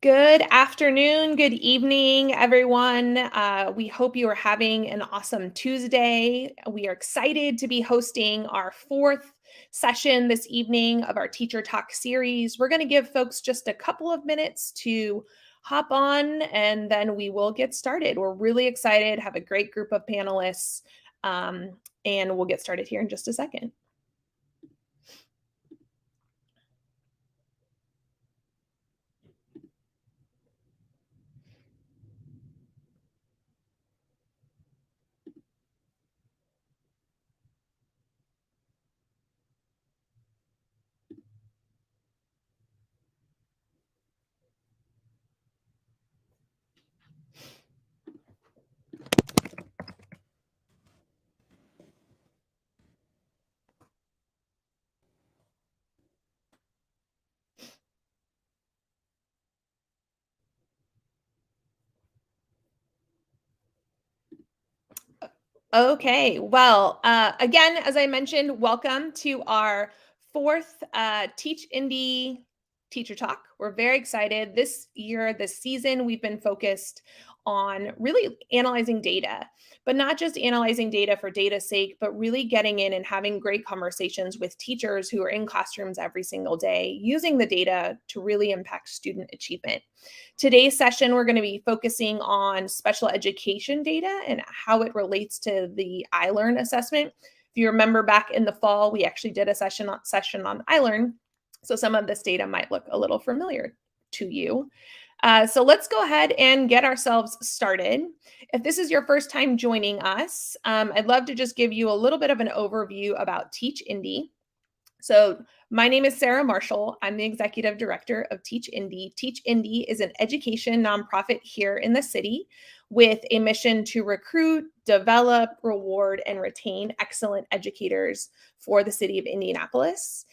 Good afternoon, good evening, everyone. We hope you are having an awesome Tuesday. We are excited to be hosting our fourth session this evening of our Teacher Talk series. We're going to give folks just a couple of minutes to hop on, and then we will get started. We're really excited, have a great group of panelists, and we'll get started here in just a second. Okay, well, again, as I mentioned, welcome to our fourth Teach Indy Teacher Talk. We're very excited. This year, this season, we've been focused on really analyzing data, but not just analyzing data for data's sake, but really getting in and having great conversations with teachers who are in classrooms every single day, using the data to really impact student achievement. Today's session, we're going to be focusing on special education data and how it relates to the iLearn assessment. If you remember back in the fall, we actually did a session on iLearn. So some of this data might look a little familiar to you. So let's go ahead and get ourselves started. If this is your first time joining us, I'd love to just give you a little bit of an overview about Teach Indy. So my name is Sarah Marshall. I'm the executive director of Teach Indy. Teach Indy is an education nonprofit here in the city with a mission to recruit, develop, reward, and retain excellent educators for the city of Indianapolis.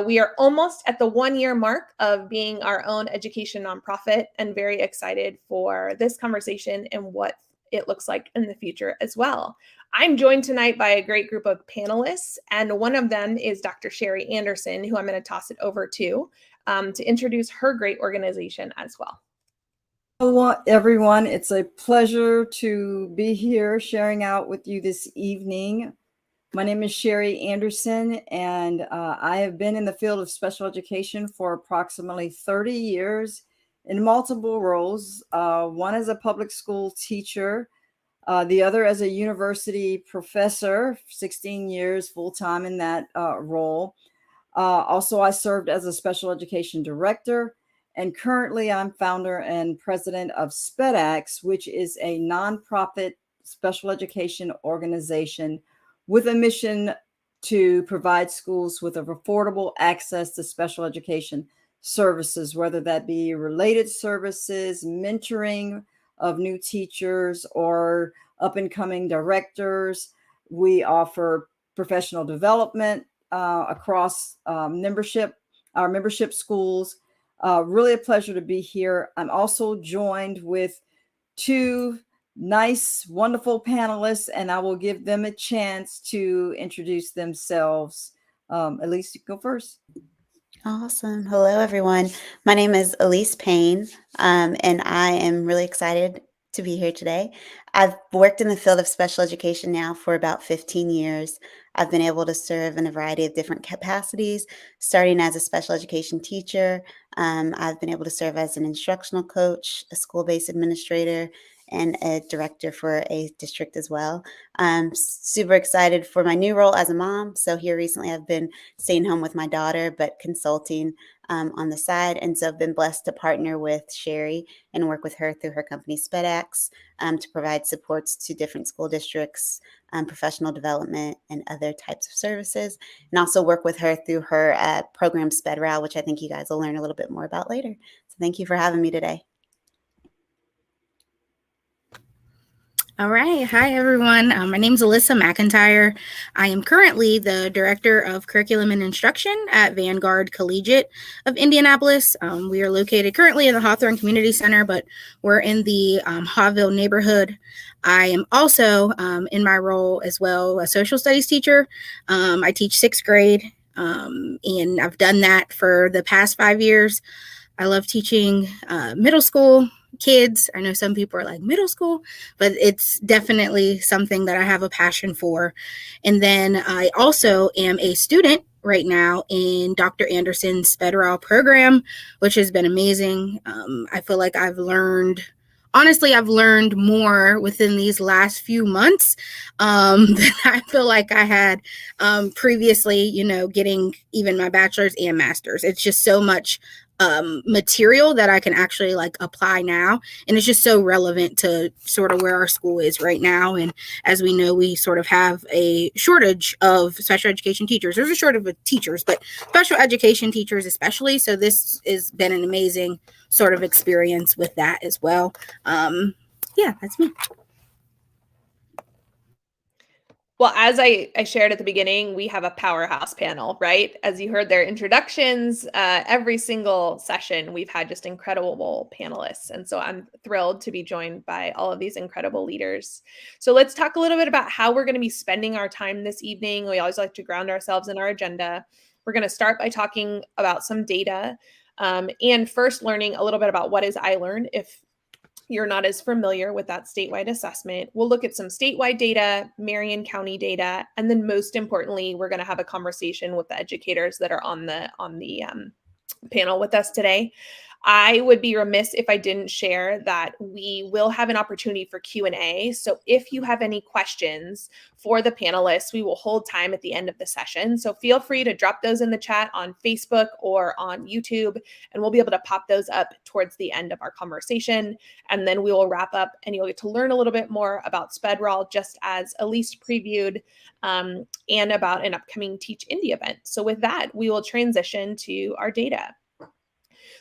We are almost at the 1-year mark of being our own education nonprofit and very excited for this conversation and what it looks like in the future as well. I'm joined tonight by a great group of panelists, and one of them is Dr. Sherry Anderson, who I'm going to toss it over to introduce her great organization as well. Hello, everyone. It's a pleasure to be here sharing out with you this evening. My name is Sherry Anderson, and I have been in the field of special education for approximately 30 years in multiple roles, one as a public school teacher, the other as a university professor, 16 years full-time in that role. Also, I served as a special education director, and currently I'm founder and president of SPEDAX, which is a nonprofit special education organization with a mission to provide schools with affordable access to special education services, whether that be related services, mentoring of new teachers or up-and-coming directors. We offer professional development across our membership schools. Really a pleasure to be here. I'm also joined with two nice, wonderful panelists, and I will give them a chance to introduce themselves. Elise, you go first. Awesome. Hello, everyone. My name is Elise Payne, and I am really excited to be here today. I've worked in the field of special education now for about 15 years. I've been able to serve in a variety of different capacities, starting as a special education teacher. I've been able to serve as an instructional coach, a school-based administrator, and a director for a district as well. I'm super excited for my new role as a mom. So here recently I've been staying home with my daughter, but consulting on the side. And so I've been blessed to partner with Sherry and work with her through her company SPEDAX to provide supports to different school districts, professional development, and other types of services. And also work with her through her program SPEDRAL, which I think you guys will learn a little bit more about later. So thank you for having me today. All right. Hi, everyone. My name is Alyssa McIntyre. I am currently the Director of Curriculum and Instruction at Vanguard Collegiate of Indianapolis. We are located currently in the Hawthorne Community Center, but we're in the Hawville neighborhood. I am also, in my role as well, a social studies teacher. I teach 6th grade, and I've done that for the past 5 years. I love teaching middle school kids. I know some people are like, middle school, but it's definitely something that I have a passion for. And then I also am a student right now in Dr. Anderson's federal program, which has been amazing. I feel like I've learned more within these last few months than I feel like I had previously, getting even my bachelor's and master's. It's just so much material that I can actually like apply now. And it's just so relevant to sort of where our school is right now. And as we know, we sort of have a shortage of special education teachers. There's a shortage of teachers, but special education teachers especially. So this has been an amazing sort of experience with that as well. Yeah, that's me. Well, as I shared at the beginning, we have a powerhouse panel, right? As you heard their introductions, every single session, we've had just incredible panelists. And so I'm thrilled to be joined by all of these incredible leaders. So let's talk a little bit about how we're going to be spending our time this evening. We always like to ground ourselves in our agenda. We're going to start by talking about some data and first learning a little bit about what is iLearn. If you're not as familiar with that statewide assessment, we'll look at some statewide data, Marion County data, and then most importantly, we're going to have a conversation with the educators that are on the panel with us today. I would be remiss if I didn't share that we will have an opportunity for Q&A. So if you have any questions for the panelists, we will hold time at the end of the session. So feel free to drop those in the chat on Facebook or on YouTube, and we'll be able to pop those up towards the end of our conversation. And then we will wrap up and you'll get to learn a little bit more about SpedRAL, just as Elise previewed, and about an upcoming Teach Indy event. So with that, we will transition to our data.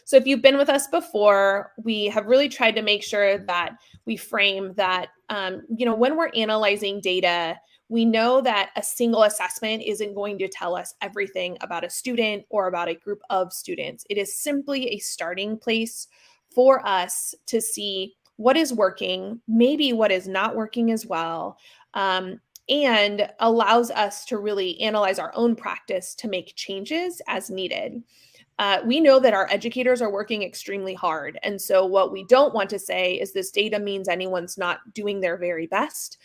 So if you've been with us before, we have really tried to make sure that we frame that, when we're analyzing data, we know that a single assessment isn't going to tell us everything about a student or about a group of students. It is simply a starting place for us to see what is working, maybe what is not working as well, and allows us to really analyze our own practice to make changes as needed. We know that our educators are working extremely hard. And so what we don't want to say is this data means anyone's not doing their very best,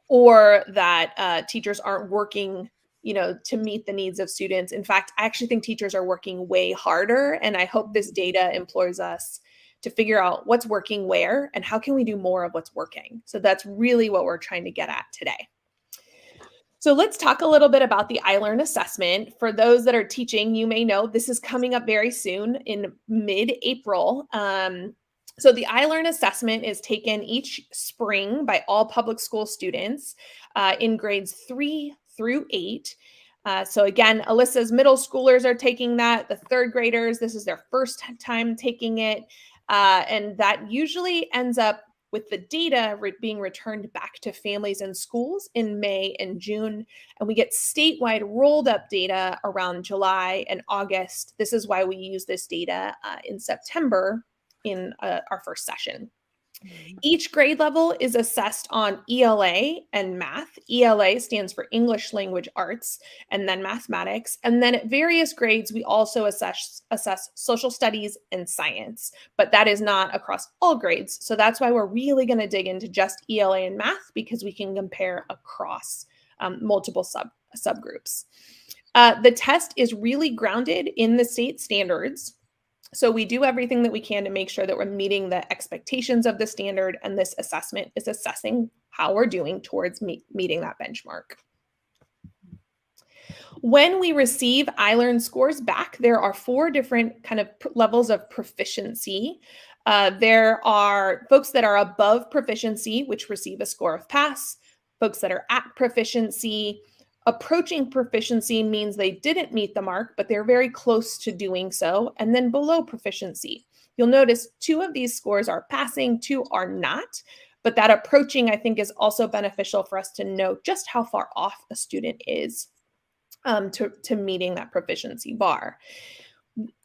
or that teachers aren't working, to meet the needs of students. In fact, I actually think teachers are working way harder. And I hope this data implores us to figure out what's working where and how can we do more of what's working. So that's really what we're trying to get at today. So let's talk a little bit about the iLearn assessment. For those that are teaching, you may know this is coming up very soon in mid-April. So the iLearn assessment is taken each spring by all public school students in grades 3 through 8. So again, Alyssa's middle schoolers are taking that. The third graders, this is their first time taking it. And that usually ends up with the data being returned back to families and schools in May and June. And we get statewide rolled up data around July and August. This is why we use this data in September in our first session. Each grade level is assessed on ELA and math. ELA stands for English Language Arts, and then mathematics. And then at various grades, we also assess social studies and science, but that is not across all grades. So that's why we're really going to dig into just ELA and math, because we can compare across multiple subgroups. The test is really grounded in the state standards. So we do everything that we can to make sure that we're meeting the expectations of the standard, and this assessment is assessing how we're doing towards meeting that benchmark. When we receive iLearn scores back, there are 4 different kind of levels of proficiency. There are folks that are above proficiency, which receive a score of pass, folks that are at proficiency. Approaching proficiency means they didn't meet the mark, but they're very close to doing so. And then below proficiency, you'll notice 2 of these scores are passing, 2 are not. But that approaching, I think, is also beneficial for us to know just how far off a student is to meeting that proficiency bar.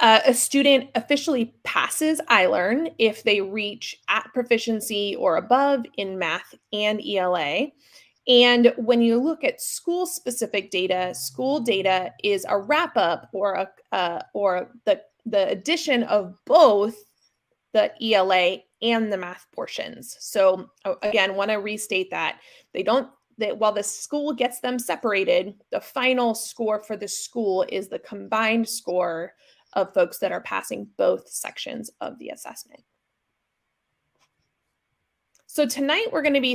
A student officially passes iLearn if they reach at proficiency or above in math and ELA. And when you look at school-specific data, school data is a wrap-up or the addition of both the ELA and the math portions. So again, want to restate that while the school gets them separated, the final score for the school is the combined score of folks that are passing both sections of the assessment. So tonight we're going to be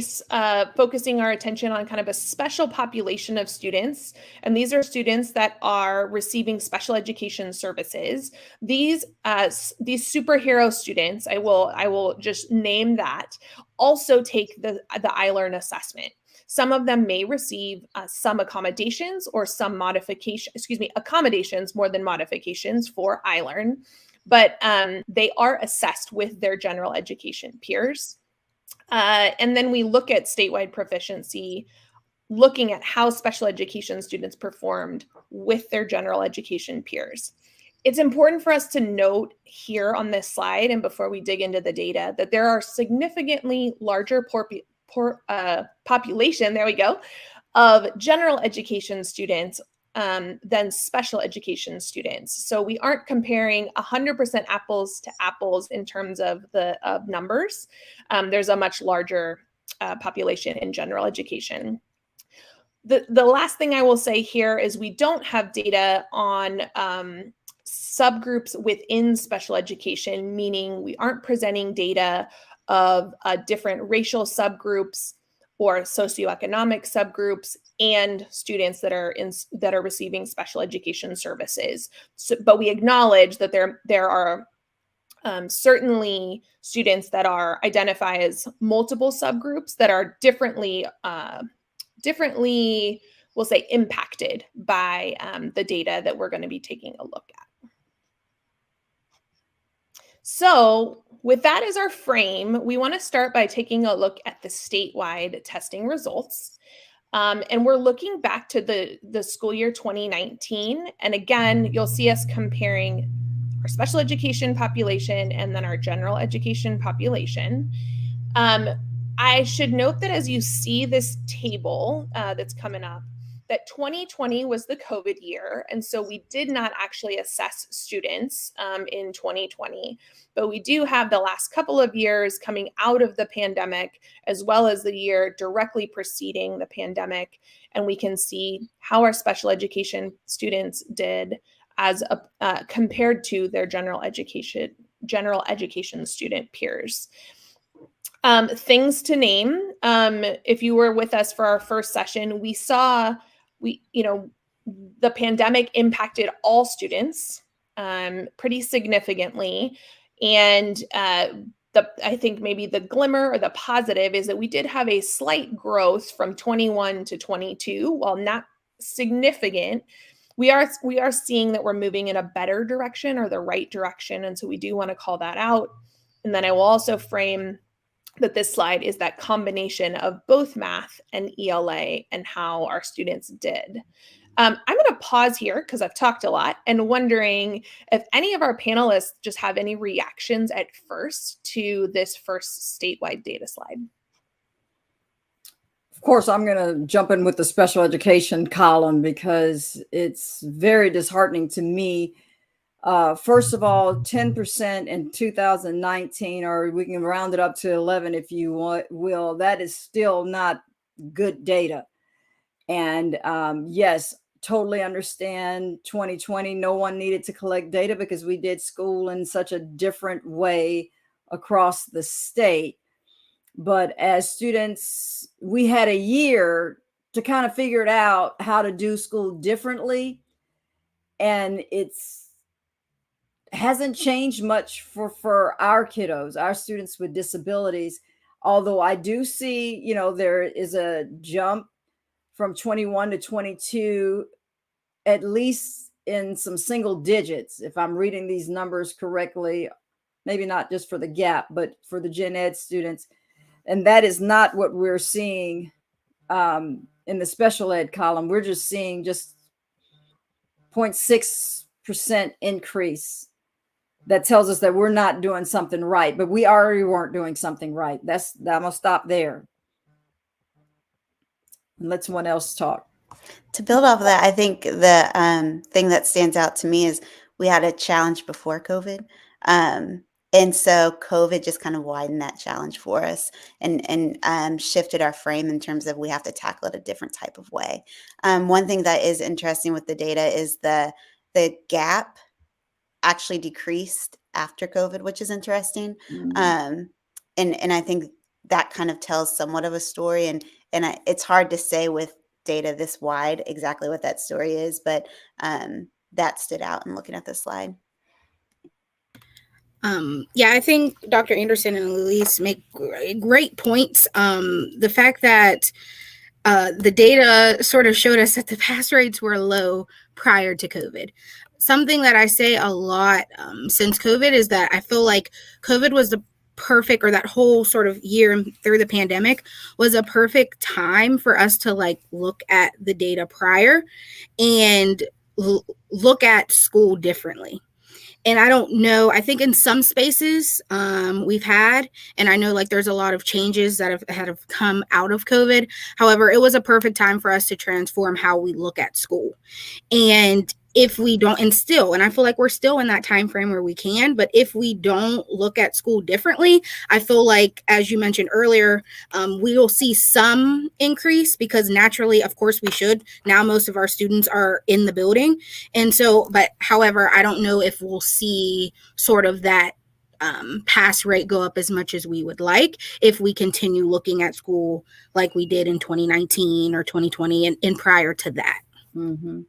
focusing our attention on kind of a special population of students, and these are students that are receiving special education services. These superhero students, I will just name that, also take the iLearn assessment. Some of them may receive some accommodations or some accommodations more than modifications for iLearn, but they are assessed with their general education peers. And then we look at statewide proficiency, looking at how special education students performed with their general education peers. It's important for us to note here on this slide, and before we dig into the data, that there are significantly larger population, there we go, of general education students than special education students. So we aren't comparing 100% apples to apples in terms of the numbers. There's a much larger population in general education. The last thing I will say here is we don't have data on subgroups within special education, meaning we aren't presenting data of different racial subgroups or socioeconomic subgroups and students that are receiving special education services. So, but we acknowledge that there are certainly students that are identified as multiple subgroups that are differently, we'll say, impacted by the data that we're going to be taking a look at. So with that as our frame, we want to start by taking a look at the statewide testing results. And we're looking back to the school year 2019. And again, you'll see us comparing our special education population and then our general education population. I should note that as you see this table that's coming up, that 2020 was the COVID year. And so we did not actually assess students in 2020, but we do have the last couple of years coming out of the pandemic, as well as the year directly preceding the pandemic. And we can see how our special education students did as compared to their general education student peers. Things to name. If you were with us for our first session, we saw the pandemic impacted all students pretty significantly. And I think maybe the glimmer or the positive is that we did have a slight growth from 21 to 22, while not significant. We are seeing that we're moving in a better direction or the right direction. And so we do want to call that out. And then I will also frame that this slide is that combination of both math and ELA and how our students did. I'm going to pause here because I've talked a lot and wondering if any of our panelists just have any reactions at first to this first statewide data slide. Of course, I'm going to jump in with the special education column because it's very disheartening to me. First of all, 10% in 2019, or we can round it up to 11 if you will. That is still not good data. And yes, totally understand 2020. No one needed to collect data because we did school in such a different way across the state. But as students, we had a year to kind of figure it out how to do school differently. And hasn't changed much for our kiddos, our students with disabilities. Although I do see, there is a jump from 21 to 22, at least in some single digits, if I'm reading these numbers correctly, maybe not just for the gap, but for the gen ed students. And that is not what we're seeing in the special ed column. We're just seeing just 0.6% increase. That tells us that we're not doing something right, but we already weren't doing something right. I'm gonna stop there. and let someone else talk. To build off of that, I think the thing that stands out to me is we had a challenge before COVID. And so COVID just kind of widened that challenge for us and shifted our frame in terms of we have to tackle it a different type of way. One thing that is interesting with the data is the gap actually decreased after COVID, which is interesting. And I think that kind of tells somewhat of a story. It's hard to say with data this wide exactly what that story is, but that stood out in looking at the slide. Yeah, I think Dr. Anderson and Elise make great points. The fact that the data sort of showed us that the pass rates were low prior to COVID. Something that I say a lot since COVID is that I feel like COVID was the perfect, or that whole sort of year through the pandemic was a perfect time for us to like look at the data prior and look at school differently. And I don't know, I think in some spaces we've had, and I know like there's a lot of changes that have come out of COVID. However, it was a perfect time for us to transform how we look at school. And if we don't, and I feel like we're still in that time frame where we can, but if we don't look at school differently, I feel like, as you mentioned earlier, we will see some increase because naturally, of course, we should. Now most of our students are in the building. And so, but however, I don't know if we'll see sort of that pass rate go up as much as we would like if we continue looking at school like we did in 2019 or 2020 and prior to that. Mm-hmm.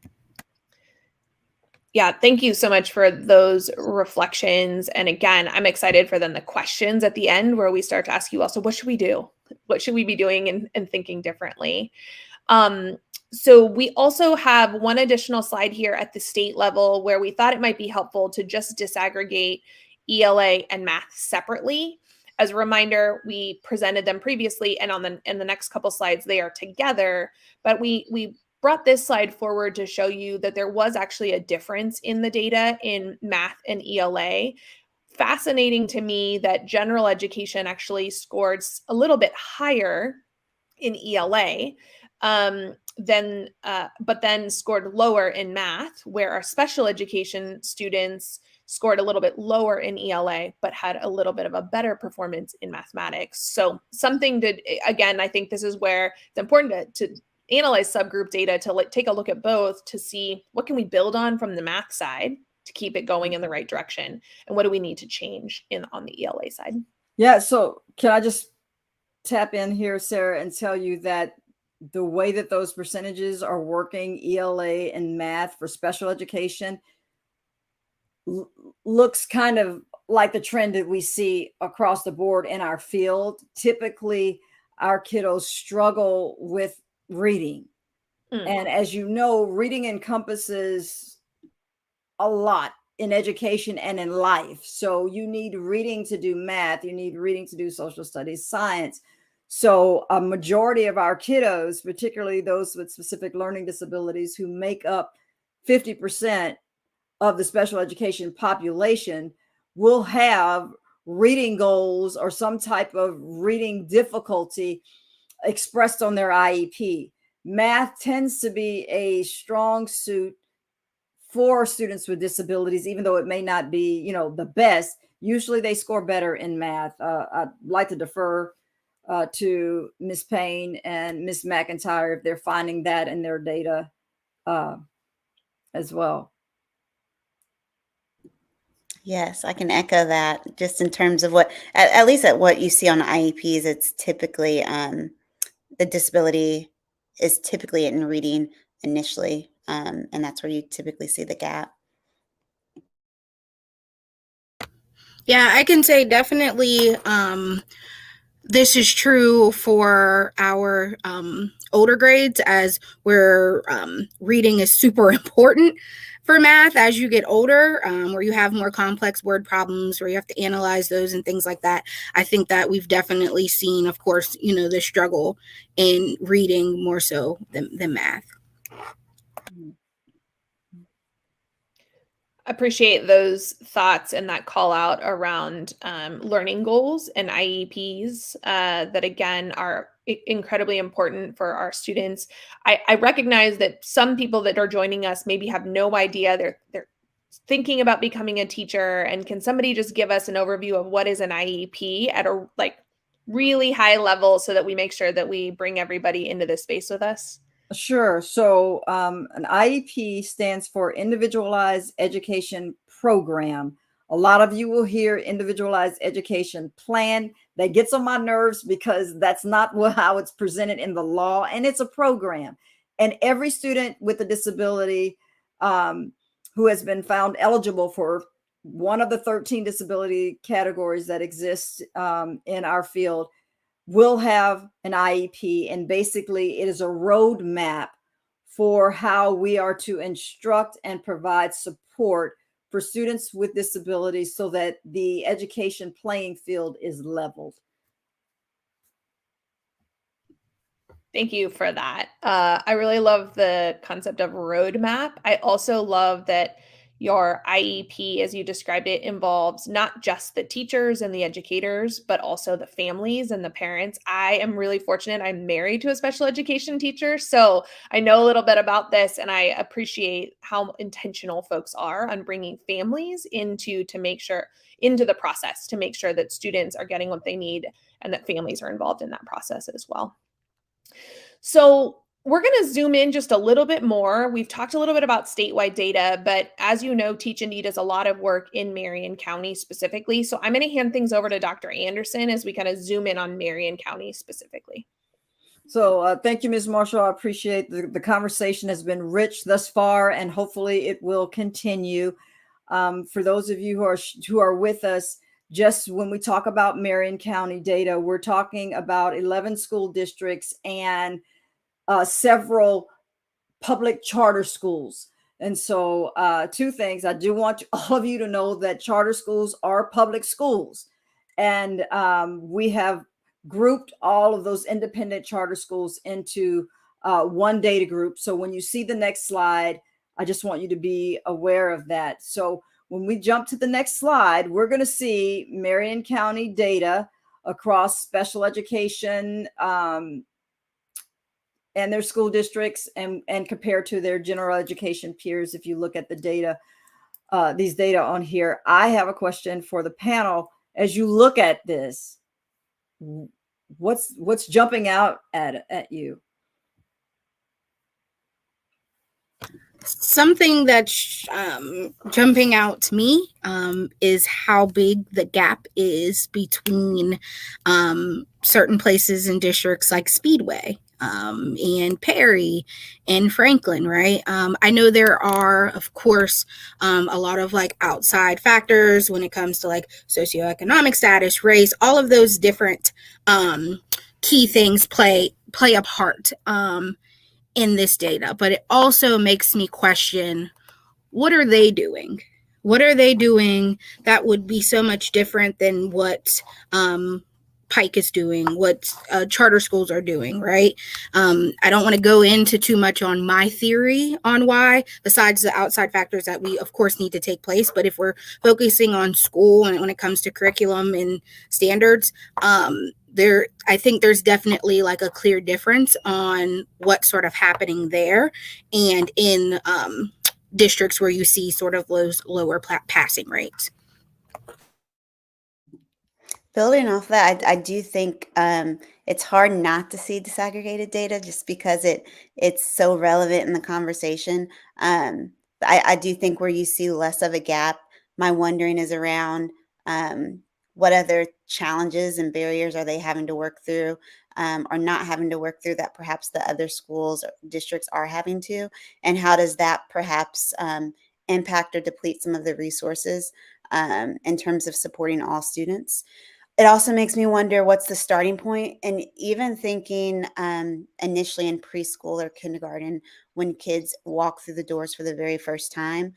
Yeah, thank you so much for those reflections. And again, I'm excited for then the questions at the end where we start to ask you also, what should we do? What should we be doing and thinking differently? So we also have one additional slide here at the state level where we thought it might be helpful to just disaggregate ELA and math separately. As a reminder, we presented them previously, and in the next couple slides, they are together, but we brought this slide forward to show you that there was actually a difference in the data in math and ELA. Fascinating to me that general education actually scored a little bit higher in ELA, but then scored lower in math, where our special education students scored a little bit lower in ELA, but had a little bit of a better performance in mathematics. So something to, again, I think this is where it's important to analyze subgroup data, to take a look at both to see what can we build on from the math side to keep it going in the right direction, and what do we need to change on the ELA side. Yeah, so can I just tap in here, Sarah, and tell you that the way that those percentages are working, ELA and math for special education, looks kind of like the trend that we see across the board in our field. Typically, our kiddos struggle with reading. And as you know, reading encompasses a lot in education and in life. So you need reading to do math, you need reading to do social studies, science. So a majority of our kiddos, particularly those with specific learning disabilities who make up 50% of the special education population, will have reading goals or some type of reading difficulty expressed on their IEP. Math tends to be a strong suit for students with disabilities, even though it may not be, the best. Usually they score better in math. I'd like to defer to Ms. Payne and Ms. McIntyre if they're finding that in their data as well. Yes, I can echo that. Just in terms of what, at least at what you see on IEPs, it's typically the disability is typically in reading initially, and that's where you typically see the gap. Yeah, I can say definitely this is true for our older grades, as where reading is super important for math as you get older, where you have more complex word problems, where you have to analyze those and things like that. I think that we've definitely seen, of course, the struggle in reading more so than math. Appreciate those thoughts and that call out around learning goals and IEPs that again are incredibly important for our students. I recognize that some people that are joining us maybe have no idea they're thinking about becoming a teacher. And can somebody just give us an overview of what is an IEP at a really high level so that we make sure that we bring everybody into this space with us? Sure. So an IEP stands for Individualized Education Program. A lot of you will hear Individualized Education Plan. That gets on my nerves because that's not how it's presented in the law, and it's a program. And every student with a disability who has been found eligible for one of the 13 disability categories that exist in our field will have an IEP, and basically it is a roadmap for how we are to instruct and provide support for students with disabilities so that the education playing field is leveled. Thank you for that. I really love the concept of roadmap. I also love that your IEP, as you described it, involves not just the teachers and the educators, but also the families and the parents. I am really fortunate. I'm married to a special education teacher, so I know a little bit about this, and I appreciate how intentional folks are on bringing families into the process to make sure that students are getting what they need and that families are involved in that process as well. So we're going to zoom in just a little bit more. We've talked a little bit about statewide data, but as you know, Teach Indy does a lot of work in Marion County specifically. So I'm going to hand things over to Dr. Anderson as we kind of zoom in on Marion County specifically. So thank you, Ms. Marshall. I appreciate the conversation has been rich thus far, and hopefully it will continue. For those of you who are with us, just when we talk about Marion County data, we're talking about 11 school districts and several public charter schools. And so two things. I do want all of you to know that charter schools are public schools. And we have grouped all of those independent charter schools into one data group. So when you see the next slide, I just want you to be aware of that. So when we jump to the next slide, we're going to see Marion County data across special education and their school districts and compared to their general education peers. If you look at the data, these data on here, I have a question for the panel. As you look at this, what's jumping out at you? Something that's jumping out to me is how big the gap is between certain places and districts like Speedway and Perry and Franklin, right? I know there are, of course, a lot of like outside factors when it comes to like socioeconomic status, race, all of those different key things play a part in this data, but it also makes me question, what are they doing? What are they doing that would be so much different than what Pike is doing, what charter schools are doing, right? I don't want to go into too much on my theory on why, besides the outside factors that we, of course, need to take place. But if we're focusing on school and when it comes to curriculum and standards, I think there's definitely like a clear difference on what's sort of happening there and in districts where you see sort of those lower passing rates. Building off that, I do think it's hard not to see disaggregated data just because it's so relevant in the conversation. I do think where you see less of a gap, my wondering is around what other challenges and barriers are they having to work through or not having to work through that perhaps the other schools or districts are having to, and how does that perhaps impact or deplete some of the resources in terms of supporting all students. It also makes me wonder what's the starting point, and even thinking initially in preschool or kindergarten when kids walk through the doors for the very first time,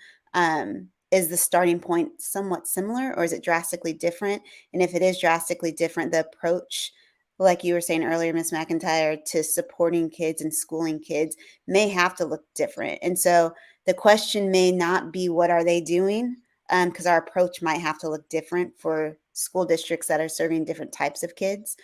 is the starting point somewhat similar or is it drastically different? And if it is drastically different, the approach, like you were saying earlier, Ms. McIntyre, to supporting kids and schooling kids may have to look different. And so the question may not be what are they doing, because our approach might have to look different for school districts that are serving different types of kids,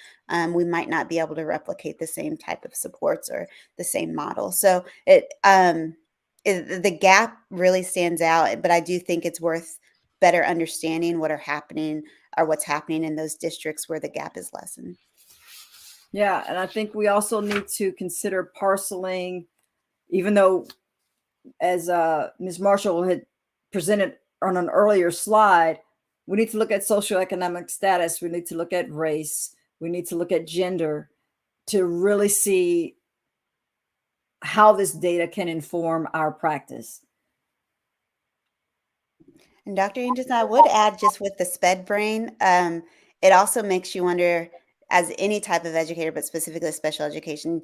we might not be able to replicate the same type of supports or the same model. So the gap really stands out, but I do think it's worth better understanding what's happening in those districts where the gap is lessened. Yeah, and I think we also need to consider parceling, even though, as Ms. Marshall had presented on an earlier slide, we need to look at socioeconomic status, we need to look at race, we need to look at gender to really see how this data can inform our practice. And Dr. Anderson, I would add, just with the SPED brain, it also makes you wonder, as any type of educator, but specifically special education,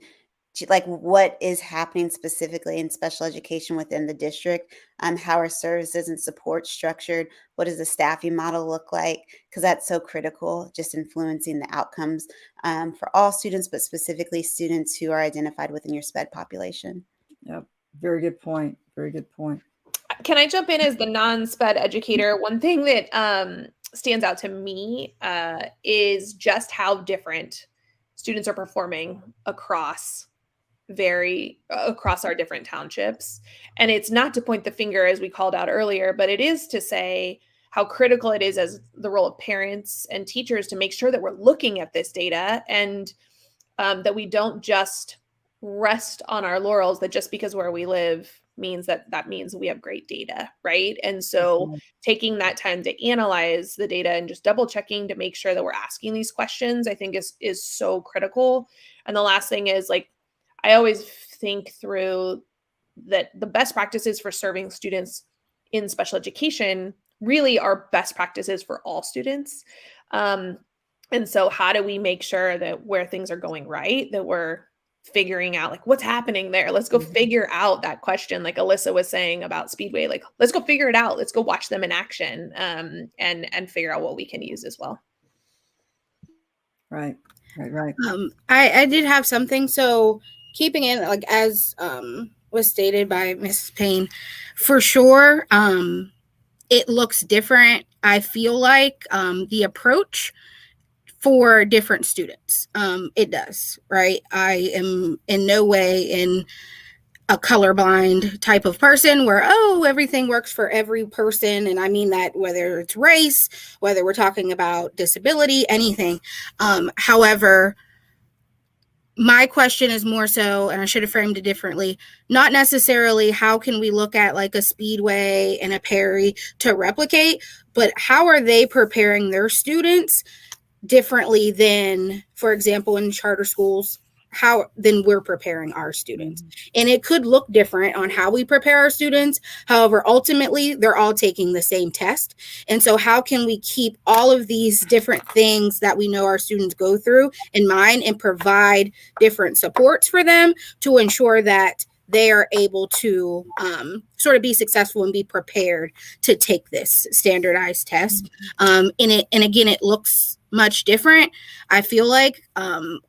like what is happening specifically in special education within the district? How are services and support structured? What does the staffing model look like? Because that's so critical, just influencing the outcomes for all students, but specifically students who are identified within your SPED population. Yep, very good point. Very good point. Can I jump in as the non-SPED educator? One thing that stands out to me is just how different students are performing across our different townships. And it's not to point the finger, as we called out earlier, but it is to say how critical it is as the role of parents and teachers to make sure that we're looking at this data and that we don't just rest on our laurels that just because where we live means that means we have great data, right? And so taking that time to analyze the data and just double checking to make sure that we're asking these questions, I think is so critical. And the last thing is, like, I always think through that the best practices for serving students in special education really are best practices for all students. And so how do we make sure that where things are going right, that we're figuring out like what's happening there? Let's go figure out that question, like Alyssa was saying about Speedway, like let's go figure it out. Let's go watch them in action and figure out what we can use as well. Right. I did have something. So keeping in, like, as was stated by Mrs. Payne, for sure, it looks different. I feel like the approach for different students, it does, right? I am in no way in a colorblind type of person where, everything works for every person. And I mean that whether it's race, whether we're talking about disability, anything. However, my question is more so, and I should have framed it differently, not necessarily how can we look at like a Speedway and a Perry to replicate, but how are they preparing their students differently than, for example, in charter schools, how then we're preparing our students. And it could look different on how we prepare our students. However, ultimately, they're all taking the same test. And so how can we keep all of these different things that we know our students go through in mind and provide different supports for them to ensure that they are able to sort of be successful and be prepared to take this standardized test. And again, it looks much different. I feel like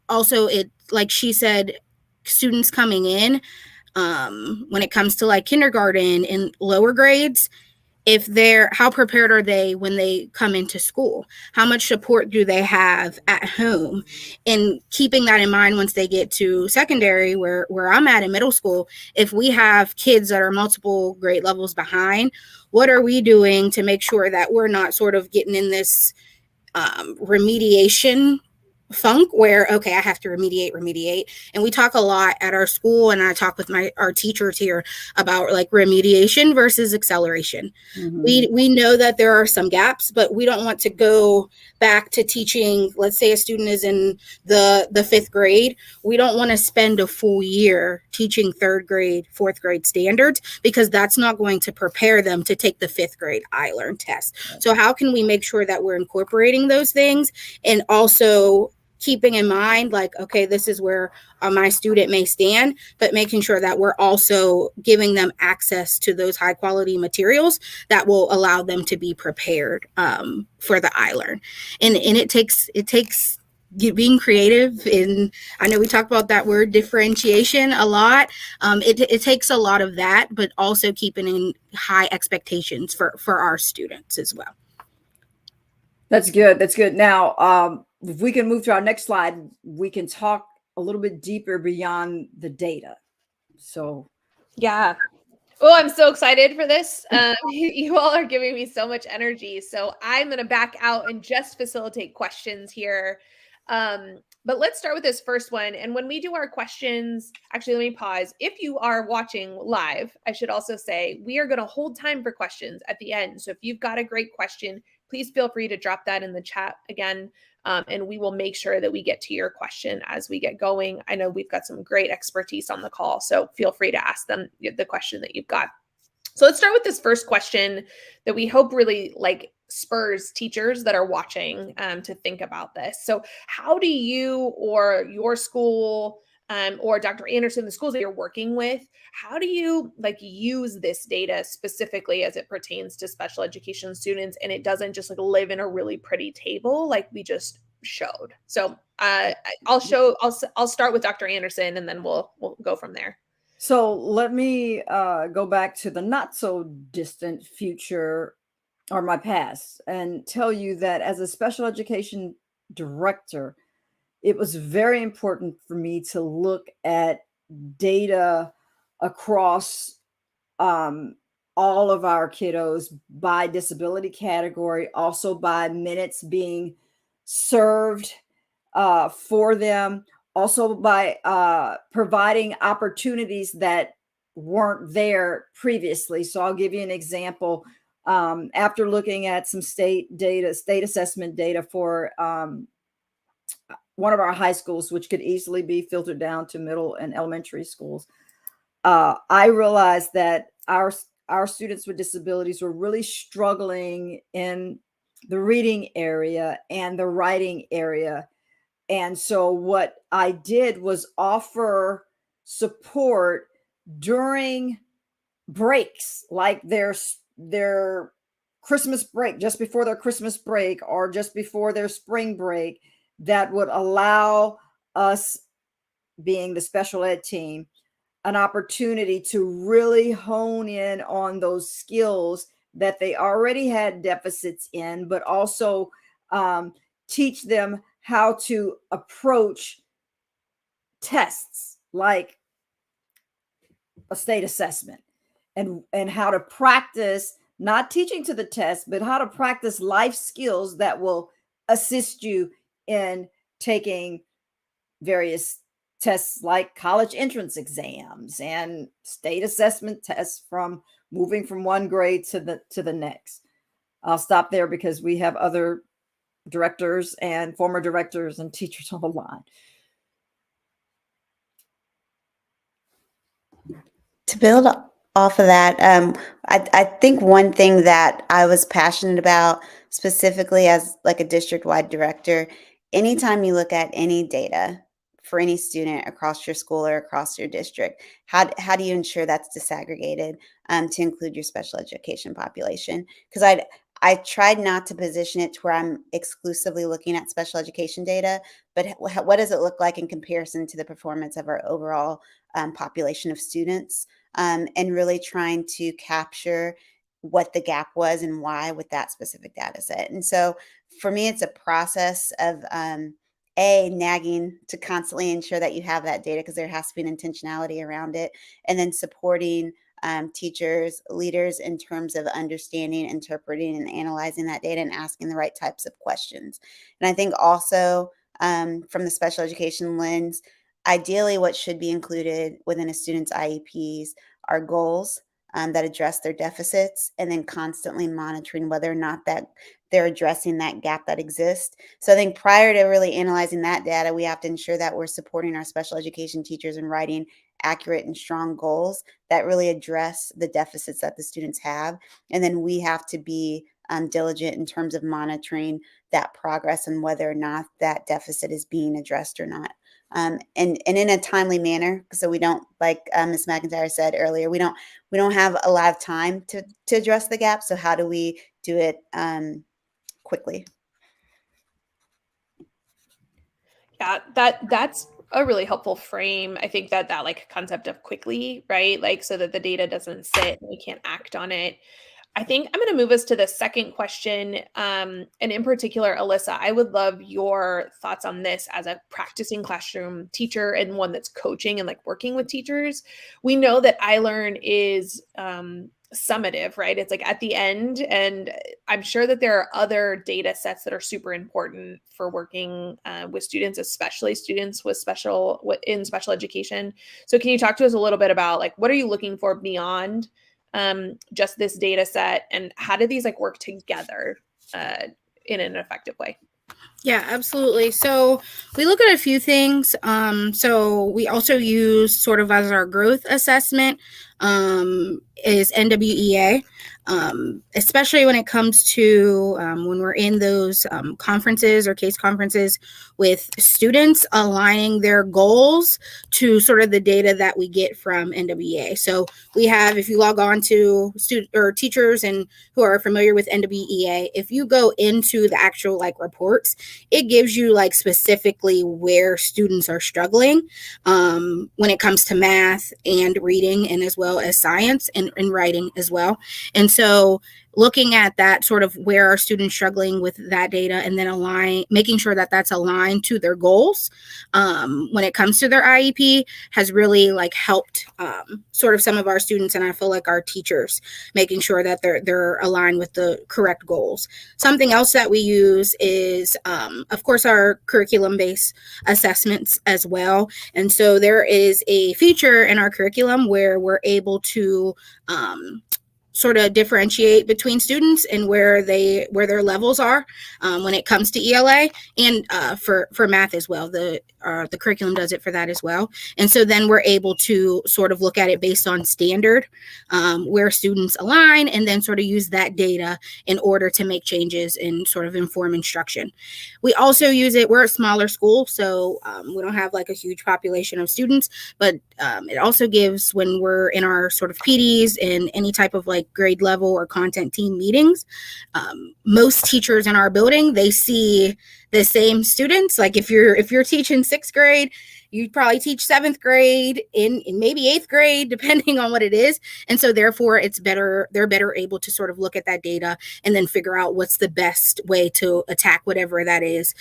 also it, like she said, students coming in when it comes to like kindergarten and lower grades, how prepared are they when they come into school? How much support do they have at home? And keeping that in mind once they get to secondary, where I'm at in middle school, if we have kids that are multiple grade levels behind, what are we doing to make sure that we're not sort of getting in this remediation funk where, okay, I have to remediate. And we talk a lot at our school, and I talk with our teachers here about like remediation versus acceleration. We know that there are some gaps, but we don't want to go back to teaching. Let's say a student is in the 5th grade. We don't want to spend a full year teaching 3rd grade, 4th grade standards, because that's not going to prepare them to take the 5th grade iLearn test. So how can we make sure that we're incorporating those things and also keeping in mind, like, okay, this is where my student may stand, but making sure that we're also giving them access to those high quality materials that will allow them to be prepared for the iLearn. And it takes being creative. And I know we talk about that word differentiation a lot. It takes a lot of that, but also keeping in high expectations for our students as well. That's good. That's good. Now, if we can move to our next slide, we can talk a little bit deeper beyond the data. So, Yeah. Oh, I'm so excited for this. You all are giving me so much energy. So I'm going to back out and just facilitate questions here. But let's start with this first one. And when we do our questions, actually, let me pause. If you are watching live, I should also say we are going to hold time for questions at the end. So if you've got a great question, please feel free to drop that in the chat again. And we will make sure that we get to your question as we get going. I know we've got some great expertise on the call, so feel free to ask them the question that you've got. So let's start with this first question that we hope really like spurs teachers that are watching to think about this. So how do you or your school or Dr. Anderson, the schools that you're working with, how do you like use this data specifically as it pertains to special education students, and it doesn't just like live in a really pretty table like we just showed? So I'll start with Dr. Anderson, and then we'll go from there. so let me go back to the not so distant future or my past and tell you that as a special education director, it was very important for me to look at data across all of our kiddos by disability category, also by minutes being served for them, also by providing opportunities that weren't there previously. So I'll give you an example. After looking at some state assessment data for one of our high schools, which could easily be filtered down to middle and elementary schools, I realized that our students with disabilities were really struggling in the reading area and the writing area. And so what I did was offer support during breaks, like their Christmas break, just before their Christmas break or just before their spring break, that would allow us, being the special ed team, an opportunity to really hone in on those skills that they already had deficits in, but also teach them how to approach tests like a state assessment, and how to practice not teaching to the test, but how to practice life skills that will assist you in taking various tests like college entrance exams and state assessment tests, from moving from one grade to the next. I'll stop there because we have other directors and former directors and teachers on the line. To build off of that, I think one thing that I was passionate about, specifically as like a district-wide director, anytime you look at any data for any student across your school or across your district, how do you ensure that's disaggregated to include your special education population? Because I tried not to position it to where I'm exclusively looking at special education data, but what does it look like in comparison to the performance of our overall population of students, and really trying to capture what the gap was and why with that specific data set. And so for me, it's a process of nagging to constantly ensure that you have that data, because there has to be an intentionality around it, and then supporting teachers, leaders in terms of understanding, interpreting, and analyzing that data and asking the right types of questions. And I think also from the special education lens, ideally what should be included within a student's IEPs are goals that address their deficits, and then constantly monitoring whether or not that they're addressing that gap that exists. So I think prior to really analyzing that data, we have to ensure that we're supporting our special education teachers in writing accurate and strong goals that really address the deficits that the students have. And then we have to be diligent in terms of monitoring that progress and whether or not that deficit is being addressed or not. And in a timely manner, so we don't, like Ms. McIntyre said earlier, we don't have a lot of time to address the gap. So how do we do it quickly? Yeah, that's a really helpful frame. I think that like concept of quickly, right? Like so that the data doesn't sit and we can't act on it. I think I'm going to move us to the second question. And in particular, Alyssa, I would love your thoughts on this as a practicing classroom teacher and one that's coaching and like working with teachers. We know that iLearn is summative, right? It's like at the end. And I'm sure that there are other data sets that are super important for working with students, especially students with in special education. So can you talk to us a little bit about like, what are you looking for beyond just this data set, and how do these like work together in an effective way? Yeah, absolutely. So we look at a few things. So we also use sort of as our growth assessment is NWEA, especially when it comes to when we're in those conferences or case conferences with students, aligning their goals to sort of the data that we get from NWEA. So we have, if you log on to teachers and who are familiar with NWEA, if you go into the actual like reports, it gives you like specifically where students are struggling when it comes to math and reading, and as well as science and writing as well. And so looking at that, sort of where are students struggling with that data, and then making sure that that's aligned to their goals when it comes to their IEP has really like helped sort of some of our students, and I feel like our teachers, making sure that they're aligned with the correct goals. Something else that we use is of course our curriculum-based assessments as well. And so there is a feature in our curriculum where we're able to sort of differentiate between students and where their levels are when it comes to ELA, and for math as well. The curriculum does it for that as well. And so then we're able to sort of look at it based on standard, where students align, and then sort of use that data in order to make changes and sort of inform instruction. We also use it, we're a smaller school, so we don't have like a huge population of students, but it also gives, when we're in our sort of PDs and any type of like grade level or content team meetings, most teachers in our building, they see the same students. Like if you're teaching 6th grade, you probably teach 7th grade in maybe 8th grade, depending on what it is. And so therefore they're better able to sort of look at that data and then figure out what's the best way to attack whatever that is,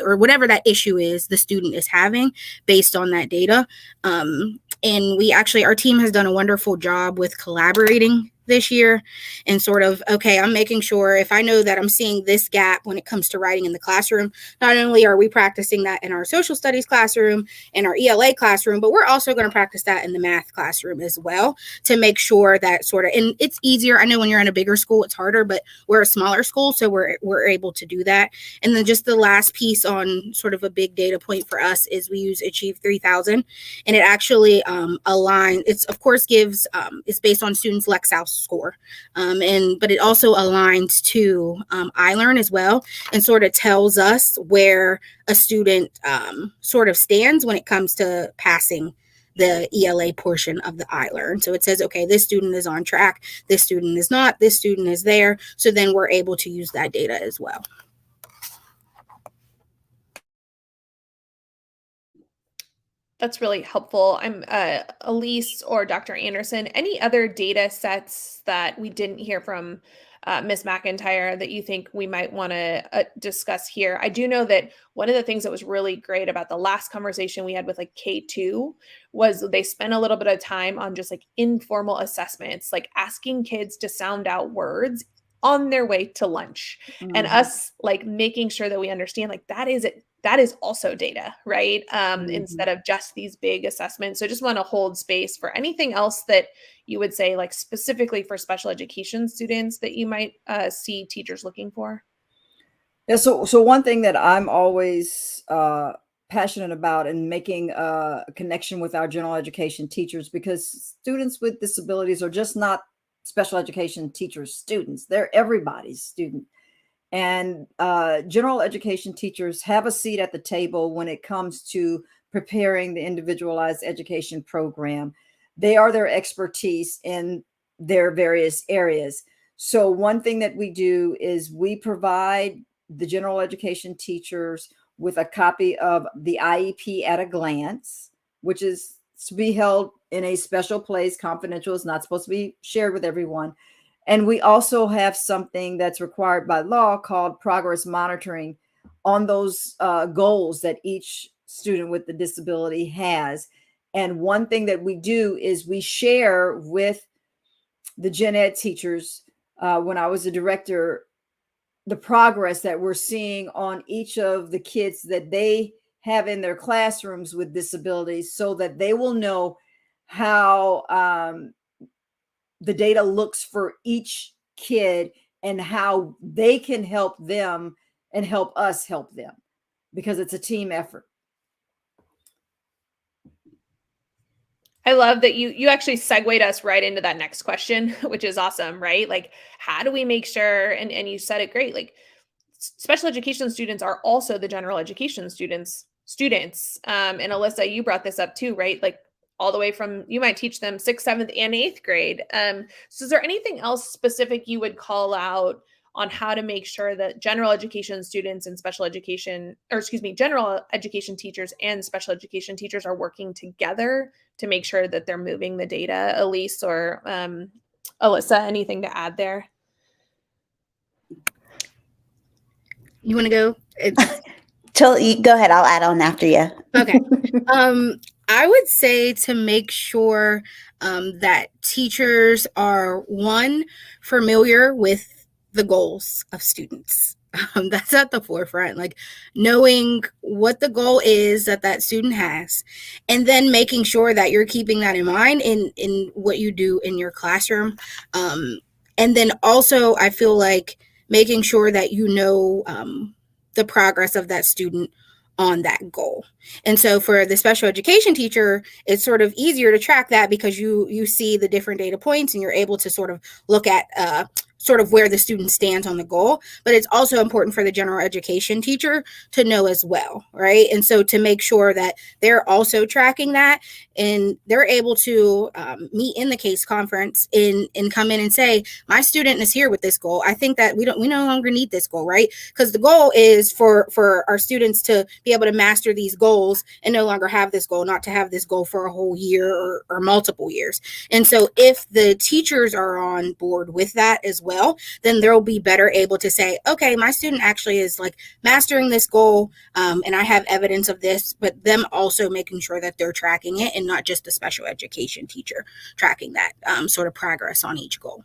or whatever that issue is the student is having based on that data. And our team has done a wonderful job with collaborating this year, and sort of, okay, I'm making sure, if I know that I'm seeing this gap when it comes to writing in the classroom, not only are we practicing that in our social studies classroom and our ELA classroom, but we're also going to practice that in the math classroom as well, to make sure that sort of, and it's easier. I know when you're in a bigger school, it's harder, but we're a smaller school, so we're able to do that. And then just the last piece on sort of a big data point for us is we use Achieve 3000, and it actually aligns. It's of course gives it's based on students' Lexhouse score, but it also aligns to iLearn as well, and sort of tells us where a student sort of stands when it comes to passing the ELA portion of the iLearn. So it says, okay, this student is on track, this student is not, this student is there. So then we're able to use that data as well. That's really helpful. I'm Elise or Dr. Anderson. Any other data sets that we didn't hear from Ms. McIntyre that you think we might want to discuss here? I do know that one of the things that was really great about the last conversation we had with like K2 was they spent a little bit of time on just like informal assessments, like asking kids to sound out words on their way to lunch, and us like making sure that we understand like that is also data, right? Instead of just these big assessments. So just want to hold space for anything else that you would say, like specifically for special education students, that you might see teachers looking for. Yeah, so one thing that I'm always passionate about, and making a connection with our general education teachers, because students with disabilities are just not special education teachers' students. They're everybody's student. And general education teachers have a seat at the table when it comes to preparing the individualized education program. They are their expertise in their various areas. So one thing that we do is we provide the general education teachers with a copy of the IEP at a glance, which is to be held in a special place, confidential, is not supposed to be shared with everyone. And we also have something that's required by law called progress monitoring on those goals that each student with the disability has. And one thing that we do is we share with the gen ed teachers, when I was a director, the progress that we're seeing on each of the kids that they have in their classrooms with disabilities, so that they will know how the data looks for each kid and how they can help them and help us help them, because it's a team effort. I love that you actually segued us right into that next question, which is awesome, right? Like, how do we make sure, and you said it great, like special education students are also the general education students. And Alyssa, you brought this up too, right? Like all the way from, you might teach them 6th, 7th, and 8th grade. So is there anything else specific you would call out on how to make sure that general education students and special education, or excuse me, general education teachers and special education teachers are working together to make sure that they're moving the data? Elise or Alyssa, anything to add there? You want to go? Go ahead. I'll add on after you. Okay. I would say to make sure that teachers are, one, familiar with the goals of students. That's at the forefront, like knowing what the goal is that student has, and then making sure that you're keeping that in mind in what you do in your classroom. And then also, I feel like making sure that you know the progress of that student on that goal. And so for the special education teacher, it's sort of easier to track that because you see the different data points and you're able to sort of look at sort of where the student stands on the goal. But it's also important for the general education teacher to know as well, right? And so to make sure that they're also tracking that and they're able to meet in the case conference and come in and say, my student is here with this goal. I think that we no longer need this goal, right? Because the goal is for our students to be able to master these goals and no longer have this goal, not to have this goal for a whole year or multiple years. And so if the teachers are on board with that as well, then they'll be better able to say, okay, my student actually is like mastering this goal, and I have evidence of this, but them also making sure that they're tracking it and not just the special education teacher tracking that sort of progress on each goal.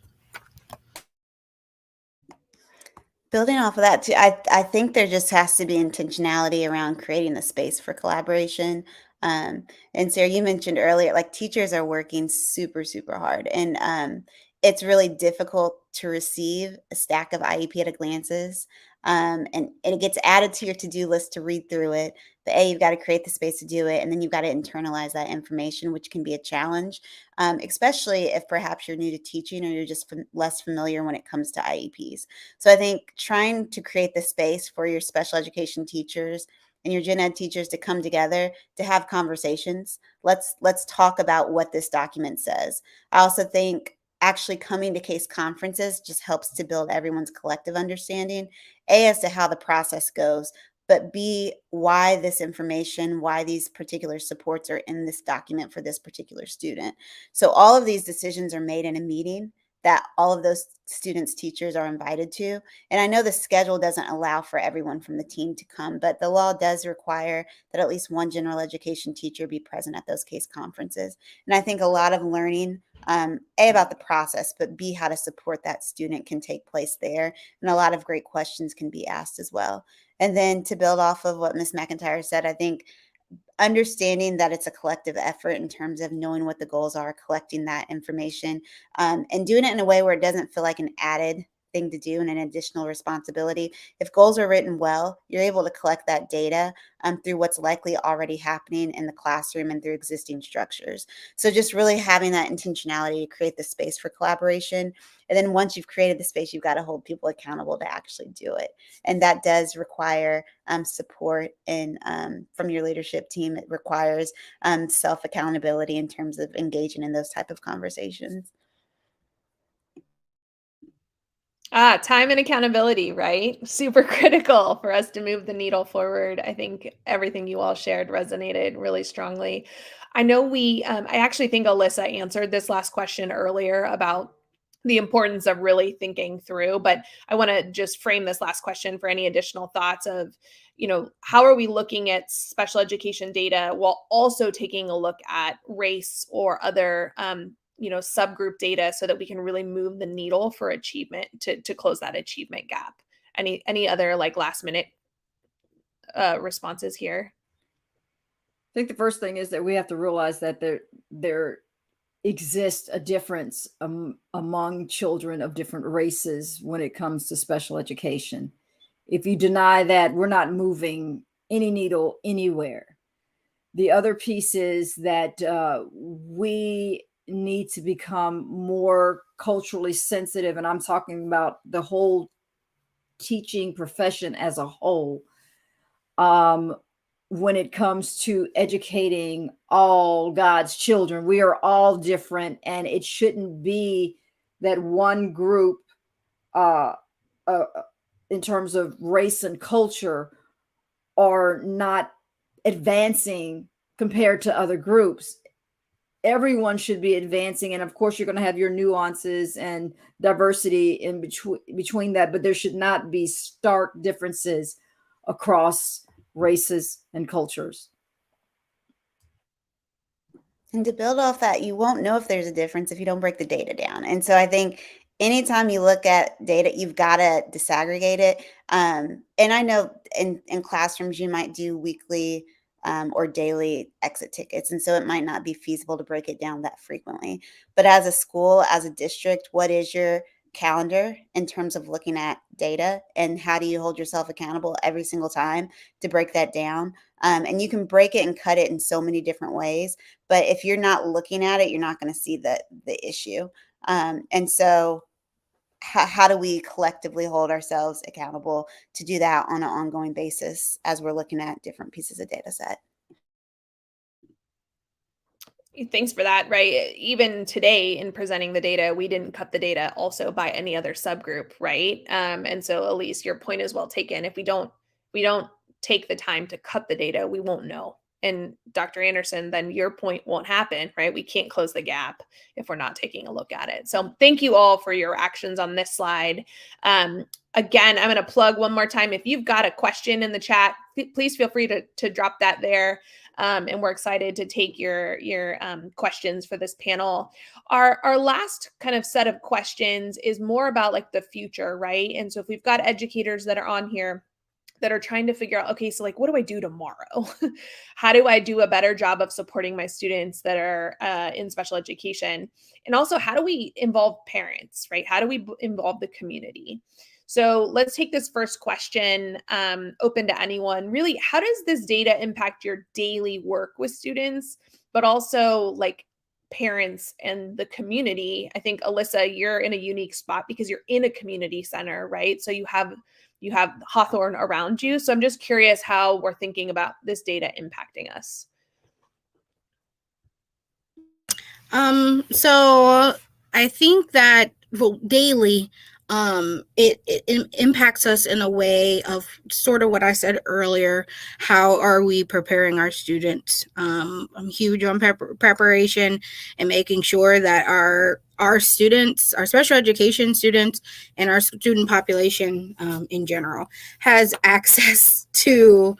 Building off of that, too, I think there just has to be intentionality around creating the space for collaboration. And Sarah, you mentioned earlier, like teachers are working super, super hard. And it's really difficult to receive a stack of IEP at a glances. And it gets added to your to-do list to read through it. But you've got to create the space to do it. And then you've got to internalize that information, which can be a challenge, especially if perhaps you're new to teaching or you're just less familiar when it comes to IEPs. So I think trying to create the space for your special education teachers and your gen ed teachers to come together to have conversations. Let's talk about what this document says. I also think actually coming to case conferences just helps to build everyone's collective understanding, as to how the process goes, but B, why this information, why these particular supports are in this document for this particular student. So all of these decisions are made in a meeting that all of those students' teachers are invited to. And I know the schedule doesn't allow for everyone from the team to come, but the law does require that at least one general education teacher be present at those case conferences. And I think a lot of learning, A, about the process, but B, how to support that student can take place there. And a lot of great questions can be asked as well. And then to build off of what Ms. McIntyre said, I think understanding that it's a collective effort in terms of knowing what the goals are, collecting that information, and doing it in a way where it doesn't feel like an added thing to do and an additional responsibility. If goals are written well, you're able to collect that data through what's likely already happening in the classroom and through existing structures. So just really having that intentionality to create the space for collaboration. And then once you've created the space, you've got to hold people accountable to actually do it. And that does require support and from your leadership team. It requires self-accountability in terms of engaging in those type of conversations. Time and accountability, right? Super critical for us to move the needle forward. I think everything you all shared resonated really strongly. I know I actually think Alyssa answered this last question earlier about the importance of really thinking through. But I want to just frame this last question for any additional thoughts of, how are we looking at special education data while also taking a look at race or other, subgroup data so that we can really move the needle for achievement to close that achievement gap. Any other like last minute responses here? I think the first thing is that we have to realize that there exists a difference among children of different races when it comes to special education. If you deny that, we're not moving any needle anywhere. The other piece is that we need to become more culturally sensitive, and I'm talking about the whole teaching profession as a whole. When it comes to educating all God's children, we are all different, and it shouldn't be that one group, in terms of race and culture, are not advancing compared to other groups. Everyone should be advancing, and of course you're going to have your nuances and diversity in between that, but there should not be stark differences across races and cultures. And to build off that, you won't know if there's a difference if you don't break the data down. And so I think anytime you look at data, you've got to disaggregate it. And I know in classrooms, you might do weekly or daily exit tickets. And so it might not be feasible to break it down that frequently. But as a school, as a district, what is your calendar in terms of looking at data, and how do you hold yourself accountable every single time to break that down? And you can break it and cut it in so many different ways, but if you're not looking at it, you're not going to see the issue. And so how do we collectively hold ourselves accountable to do that on an ongoing basis as we're looking at different pieces of data set? Thanks for that. Right. Even today in presenting the data, we didn't cut the data also by any other subgroup. Right. And so Elise, your point is well taken. If we don't take the time to cut the data, we won't know. And Dr. Anderson, then your point won't happen, right? We can't close the gap if we're not taking a look at it. So thank you all for your actions on this slide. Again, I'm going to plug one more time. If you've got a question in the chat, please feel free to drop that there. And we're excited to take your questions for this panel. Our last kind of set of questions is more about like the future, right? And so if we've got educators that are on here that are trying to figure out, okay, so like, what do I do tomorrow? How do I do a better job of supporting my students that are in special education? And also, how do we involve parents, right? How do we involve the community? So let's take this first question, open to anyone. Really, how does this data impact your daily work with students, but also like parents and the community? I think, Alyssa, you're in a unique spot because you're in a community center, right? So you have Hawthorne around you. So I'm just curious how we're thinking about this data impacting us. So I think that daily, it impacts us in a way of sort of what I said earlier. How are we preparing our students? I'm huge on preparation and making sure that our students, our special education students, and our student population in general has access to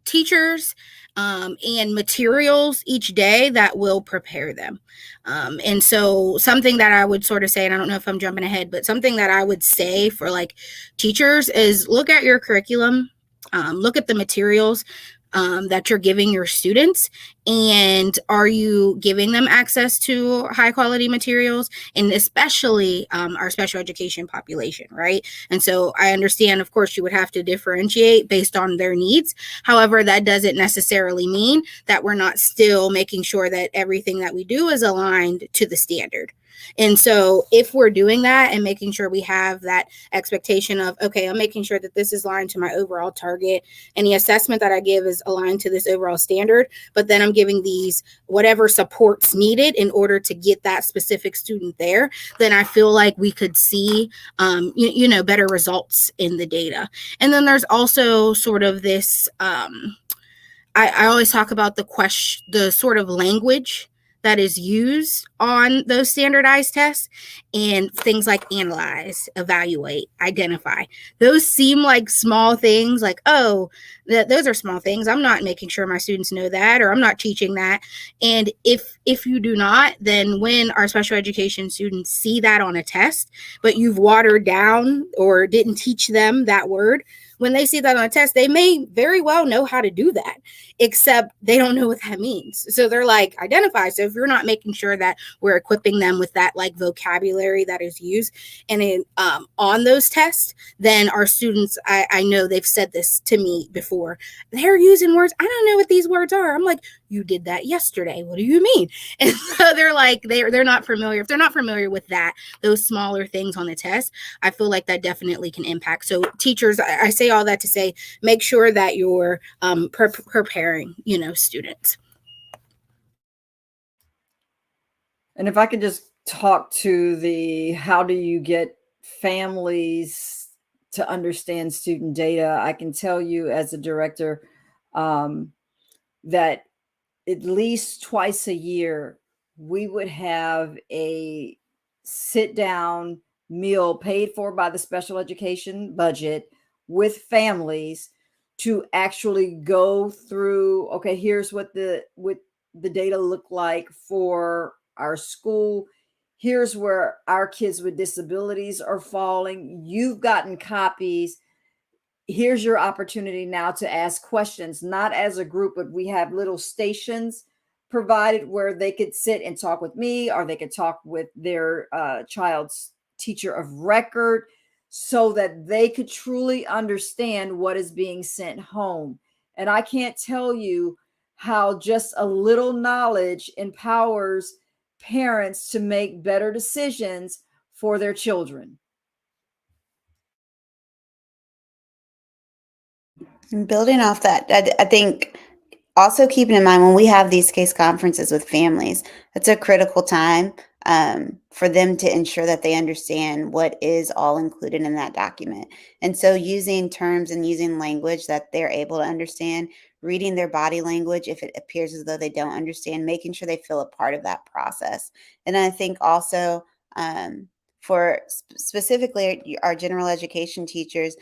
teachers and materials each day that will prepare them. And so something that I would sort of say, and I don't know if I'm jumping ahead, but something that I would say for like teachers is look at your curriculum, look at the materials that you're giving your students, and are you giving them access to high quality materials, and especially our special education population, right? And so I understand, of course, you would have to differentiate based on their needs. However, that doesn't necessarily mean that we're not still making sure that everything that we do is aligned to the standard. And so if we're doing that and making sure we have that expectation of, okay, I'm making sure that this is aligned to my overall target, and the assessment that I give is aligned to this overall standard, but then I'm giving these whatever supports needed in order to get that specific student there, then I feel like we could see, better results in the data. And then there's also sort of this, I always talk about the sort of language that is used on those standardized tests, and things like analyze, evaluate, identify. Those seem like small things, like, oh, those are small things. I'm not making sure my students know that, or I'm not teaching that. And if you do not, then when our special education students see that on a test, but you've watered down or didn't teach them that word, when they see that on a test, they may very well know how to do that, except they don't know what that means. So they're like, identify. So if you're not making sure that we're equipping them with that like vocabulary that is used and on those tests, then our students, I know they've said this to me before, they're using words, I don't know what these words are. I'm like, you did that yesterday. What do you mean? And so they're like, they're not familiar. If they're not familiar with that, those smaller things on the test, I feel like that definitely can impact. So teachers, I say all that to say, make sure that you're preparing, students. And if I could just talk to the how do you get families to understand student data, I can tell you as a director that at least twice a year, we would have a sit down meal paid for by the special education budget with families to actually go through, okay, here's what the data look like for our school. Here's where our kids with disabilities are falling. You've gotten copies. Here's your opportunity now to ask questions, not as a group, but we have little stations provided where they could sit and talk with me, or they could talk with their child's teacher of record, so that they could truly understand what is being sent home. And I can't tell you how just a little knowledge empowers parents to make better decisions for their children. And building off that, I think also keeping in mind when we have these case conferences with families, it's a critical time for them to ensure that they understand what is all included in that document. And so using terms and using language that they're able to understand, reading their body language if it appears as though they don't understand, making sure they feel a part of that process. And I think also for specifically our general education teachers,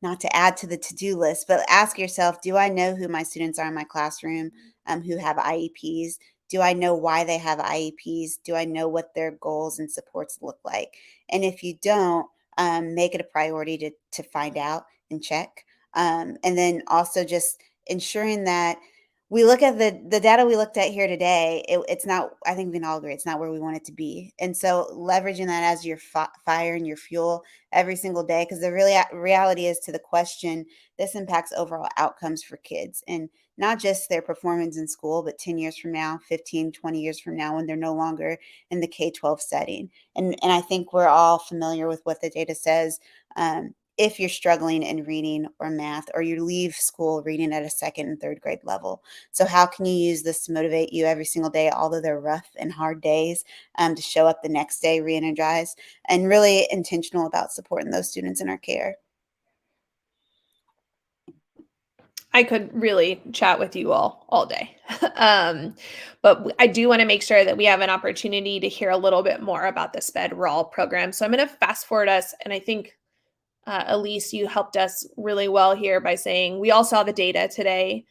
not to add to the to-do list, but ask yourself, do I know who my students are in my classroom who have IEPs? Do I know why they have IEPs? Do I know what their goals and supports look like? And if you don't, make it a priority to find out and check. And then also just ensuring that we look at the data we looked at here today. It's not, I think we can all agree, it's not where we want it to be. And so leveraging that as your fire and your fuel every single day, because the reality is, to the question, this impacts overall outcomes for kids, and not just their performance in school, but 10 years from now, 15, 20 years from now, when they're no longer in the K-12 setting. And I think we're all familiar with what the data says. If you're struggling in reading or math, or you leave school reading at a second and third grade level. So how can you use this to motivate you every single day, although they're rough and hard days, to show up the next day re-energized and really intentional about supporting those students in our care? I could really chat with you all day. But I do want to make sure that we have an opportunity to hear a little bit more about the SPED RAL program. So I'm going to fast forward us. And I think, Elise, you helped us really well here by saying we all saw the data today.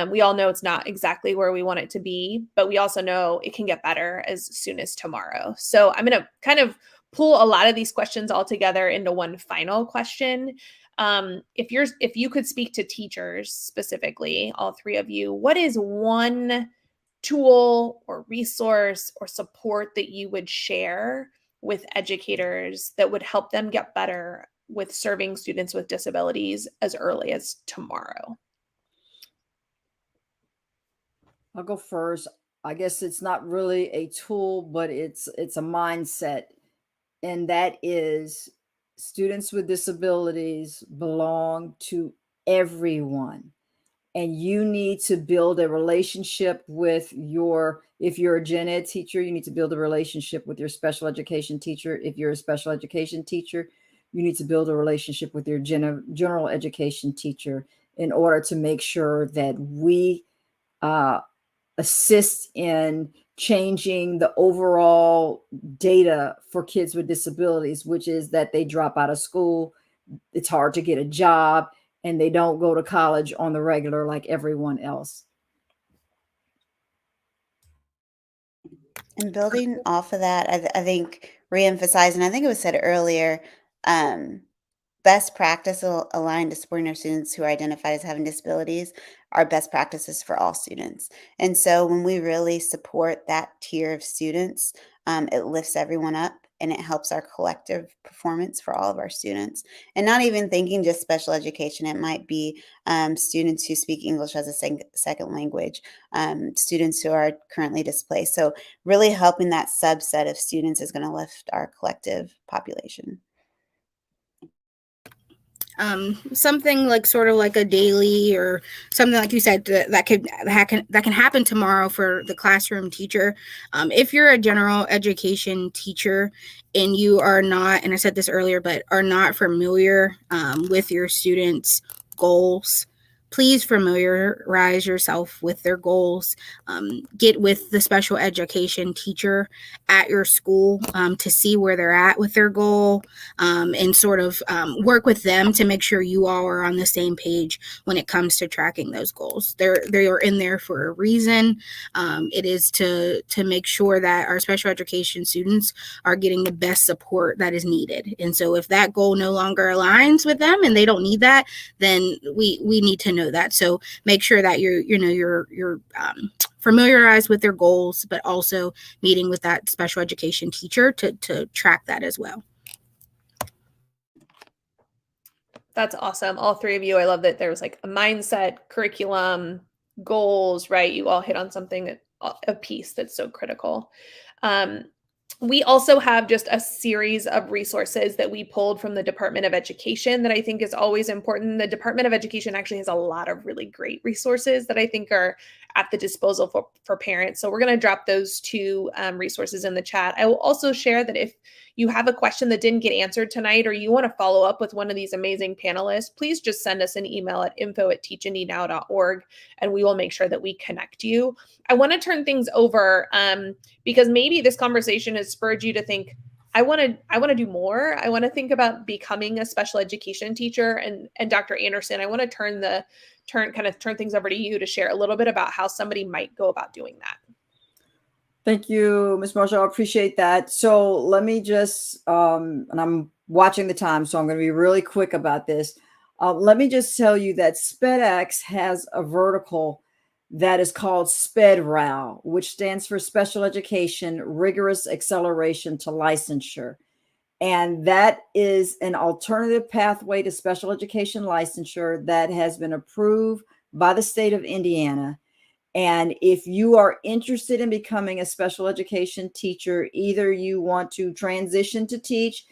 We all know it's not exactly where we want it to be, but we also know it can get better as soon as tomorrow. So I'm going to kind of pull a lot of these questions all together into one final question. If you could speak to teachers specifically, all three of you, what is one tool or resource or support that you would share with educators that would help them get better with serving students with disabilities as early as tomorrow? I'll go first. I guess it's not really a tool, but it's a mindset, and that is students with disabilities belong to everyone. And you need to build a relationship with if you're a gen ed teacher, you need to build a relationship with your special education teacher. If you're a special education teacher, you need to build a relationship with your general education teacher in order to make sure that we assist in changing the overall data for kids with disabilities, which is that they drop out of school, it's hard to get a job, and they don't go to college on the regular like everyone else. And building off of that, I think reemphasizing, I think it was said earlier, best practice aligned to supporting our students who are identified as having disabilities are best practices for all students. And so when we really support that tier of students, it lifts everyone up and it helps our collective performance for all of our students. And not even thinking just special education, it might be students who speak English as a second language, students who are currently displaced. So really helping that subset of students is going to lift our collective population. Something like sort of like a daily or something like you said that can happen tomorrow for the classroom teacher. If you're a general education teacher and you are not, and I said this earlier, but are not familiar with your students' goals, please familiarize yourself with their goals. Get with the special education teacher at your school to see where they're at with their goal, and sort of work with them to make sure you all are on the same page when it comes to tracking those goals. They are in there for a reason. It is to make sure that our special education students are getting the best support that is needed. And so if that goal no longer aligns with them and they don't need that, then we need to know that. So make sure that you're familiarized with their goals, but also meeting with that special education teacher to track that as well. That's awesome. All three of you. I love that there's like a mindset, curriculum, goals, right? You all hit on something that a piece that's so critical. We also have just a series of resources that we pulled from the Department of Education that I think is always important. The Department of Education actually has a lot of really great resources that I think are at the disposal for parents. So we're going to drop those two resources in the chat. I will also share that if you have a question that didn't get answered tonight, or you want to follow up with one of these amazing panelists, please just send us an email at info@teachindynow.org, and we will make sure that we connect you. I want to turn things over because maybe this conversation has spurred you to think, I want to do more. I want to think about becoming a special education teacher. And Dr. Anderson, I want to turn things over to you to share a little bit about how somebody might go about doing that. Thank you, Ms. Marshall. I appreciate that. So let me just, and I'm watching the time, so I'm going to be really quick about this. Let me just tell you that SpedX has a vertical that is called SpedRow, which stands for Special Education Rigorous Acceleration to Licensure. And that is an alternative pathway to special education licensure that has been approved by the state of Indiana. And if you are interested in becoming a special education teacher, either you want to transition to teach,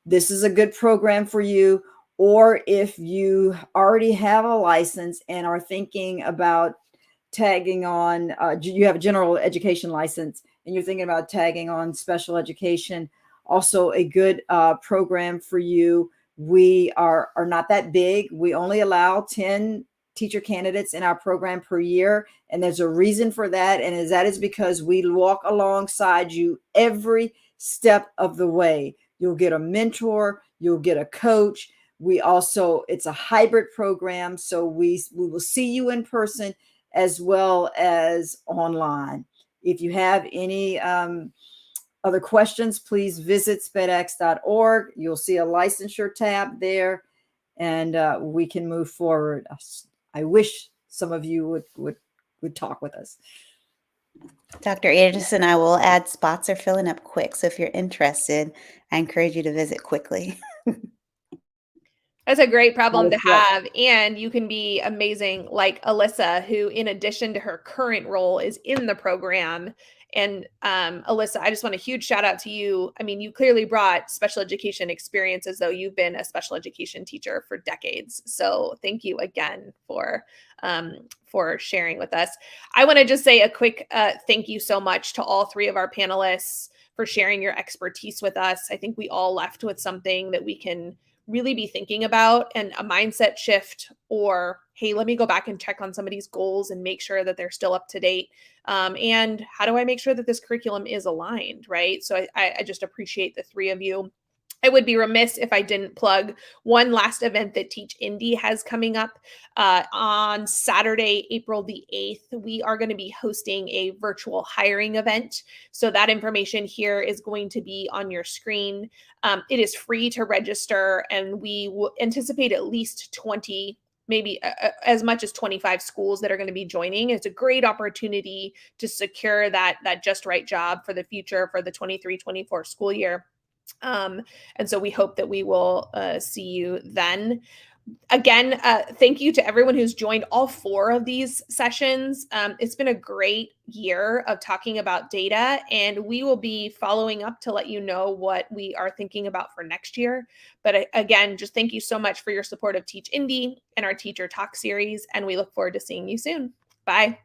this is a good program for you, or if you already have a license and are thinking about tagging on, you have a general education license and you're thinking about tagging on special education, also a good program for you. We are not that big. We only allow 10 teacher candidates in our program per year. And there's a reason for that. And that is because we walk alongside you every step of the way. You'll get a mentor, you'll get a coach. It's a hybrid program. So we will see you in person as well as online. If you have any other questions, please visit spedx.org. You'll see a licensure tab there, and we can move forward. I wish some of you would talk with us. Dr. Anderson, I will add spots are filling up quick. So if you're interested, I encourage you to visit quickly. That's a great problem to have. And you can be amazing like Alyssa, who in addition to her current role is in the program. And Alyssa, I just want a huge shout out to you. I mean, you clearly brought special education experience as though you've been a special education teacher for decades. So thank you again for sharing with us. I want to just say a quick thank you so much to all three of our panelists for sharing your expertise with us. I think we all left with something that we can really be thinking about, and a mindset shift, or hey, let me go back and check on somebody's goals and make sure that they're still up to date. And how do I make sure that this curriculum is aligned, right? So I just appreciate the three of you. I would be remiss if I didn't plug one last event that Teach Indy has coming up. On Saturday, April the 8th, we are going to be hosting a virtual hiring event. So that information here is going to be on your screen. It is free to register, and we will anticipate at least 20, maybe as much as 25 schools that are going to be joining. It's a great opportunity to secure that just right job for the future for the 23-24 school year. And so we hope that we will see you then. Again, thank you to everyone who's joined all 4 of these sessions. It's been a great year of talking about data, and we will be following up to let you know what we are thinking about for next year. But again, just thank you so much for your support of Teach Indy and our Teacher Talk series, and we look forward to seeing you soon. Bye.